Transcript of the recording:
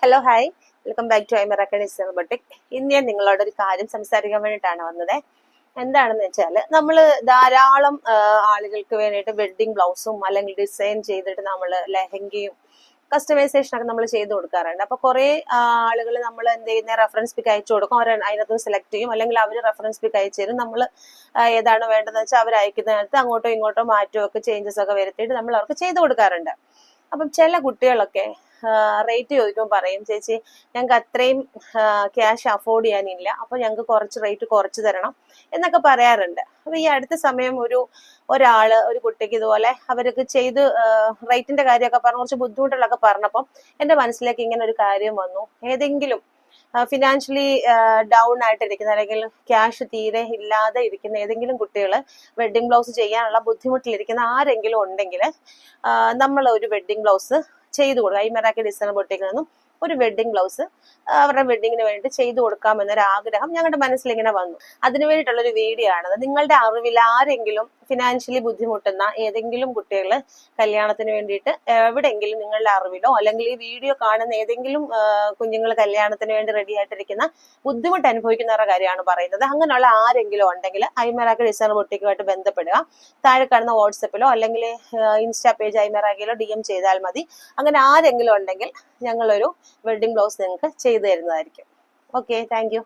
Hello hi, welcome back to ഐമറാക്ക designer boutique. ഇന്ന് ഞാൻ നിങ്ങളോട് ഒരു കാര്യം സംസാരിക്കാൻ വേണ്ടിയിട്ടാണ് വന്നത്. എന്താണെന്ന് വെച്ചാൽ നമ്മൾ ധാരാളം ആളുകൾക്ക് വേണ്ടിയിട്ട് വെഡ്ഡിങ് ബ്ലൗസും അല്ലെങ്കിൽ ഡിസൈൻ ചെയ്തിട്ട് നമ്മൾ ലെഹങ്കയും കസ്റ്റമൈസേഷൻ ഒക്കെ നമ്മൾ ചെയ്ത് കൊടുക്കാറുണ്ട്. അപ്പൊ കുറെ ആളുകൾ നമ്മൾ എന്ത് ചെയ്യുന്ന റെഫറൻസ് പിക്ക് അയച്ചു കൊടുക്കും, അവർ അതിനകത്ത് സെലക്ട് ചെയ്യും, അല്ലെങ്കിൽ അവർ റെഫറൻസ് പിക്ക് അയച്ചു തരും. നമ്മൾ ഏതാണ് വേണ്ടതെന്ന് വെച്ചാൽ അവർ അയക്കുന്നതിനകത്ത് അങ്ങോട്ടോ ഇങ്ങോട്ടോ മാറ്റമൊക്കെ ചേഞ്ചസ് ഒക്കെ വരുത്തിയിട്ട് നമ്മൾ അവർക്ക് ചെയ്ത് കൊടുക്കാറുണ്ട്. അപ്പം ചില കുട്ടികളൊക്കെ റേറ്റ് ചോദിക്കുമ്പോൾ പറയും, ചേച്ചി ഞങ്ങൾക്ക് അത്രയും ക്യാഷ് അഫോർഡ് ചെയ്യാനില്ല, അപ്പൊ ഞങ്ങൾക്ക് കുറച്ച് റേറ്റ് കുറച്ച് തരണം എന്നൊക്കെ പറയാറുണ്ട്. അപ്പൊ ഈ അടുത്ത സമയം ഒരു കുട്ടിക്ക് ഇതുപോലെ അവർക്ക് ചെയ്ത് റേറ്റിന്റെ കാര്യമൊക്കെ പറഞ്ഞ് കുറച്ച് ബുദ്ധിമുട്ടുകളൊക്കെ പറഞ്ഞപ്പം എന്റെ മനസ്സിലേക്ക് ഇങ്ങനെ ഒരു കാര്യം വന്നു. ഏതെങ്കിലും ഫിനാൻഷ്യലി ഡൗൺ ആയിട്ടിരിക്കുന്ന അല്ലെങ്കിൽ ക്യാഷ് തീരെ ഇല്ലാതെ ഇരിക്കുന്ന ഏതെങ്കിലും കുട്ടികൾ വെഡ്ഡിംഗ് ബ്ലൗസ് ചെയ്യാനുള്ള ബുദ്ധിമുട്ടിലിരിക്കുന്ന ആരെങ്കിലും ഉണ്ടെങ്കിൽ നമ്മൾ ഒരു വെഡ്ഡിംഗ് ബ്ലൗസ് ചെയ്തു കൊടുക്കുക. ഐമറാക്ക ഡിസൈനർ ബൊട്ടിക്കിൽ നിന്നും ഒരു വെഡ്ഡിംഗ് ബ്ലൗസ് അവരുടെ വെഡ്ഡിങ്ങിന് വേണ്ടി ചെയ്തു കൊടുക്കാമെന്നൊരു ആഗ്രഹം ഞങ്ങളുടെ മനസ്സിൽ ഇങ്ങനെ വന്നു. അതിനു വേണ്ടിയിട്ടുള്ള ഒരു വീഡിയോ ആണത്. നിങ്ങളുടെ അറിവിൽ ആരെങ്കിലും ഫിനാൻഷ്യലി ബുദ്ധിമുട്ടുന്ന ഏതെങ്കിലും കുട്ടികൾ കല്യാണത്തിന് വേണ്ടിയിട്ട് എവിടെയെങ്കിലും നിങ്ങളുടെ അറിവിലോ അല്ലെങ്കിൽ ഈ വീഡിയോ കാണുന്ന ഏതെങ്കിലും കുഞ്ഞുങ്ങൾ കല്യാണത്തിന് വേണ്ടി റെഡി ആയിട്ടിരിക്കുന്ന ബുദ്ധിമുട്ട് അനുഭവിക്കുന്നവരുടെ കാര്യമാണ് പറയുന്നത്. അങ്ങനെയുള്ള ആരെങ്കിലും ഉണ്ടെങ്കിൽ ഐമറാക്ക ഡിസൈനർ ബൊട്ടിക്കുമായിട്ട് ബന്ധപ്പെടുക. താഴെ കാണുന്ന വാട്സപ്പിലോ അല്ലെങ്കിൽ ഇൻസ്റ്റാ പേജ് ഐമറാക്കയിലോ DM ചെയ്താൽ മതി. അങ്ങനെ ആരെങ്കിലും ഉണ്ടെങ്കിൽ ഞങ്ങളൊരു വെഡ്ഡിംഗ് ബ്ലൗസ് നിങ്ങൾക്ക് ചെയ്തു തരുന്നതായിരിക്കും. Okay, thank you.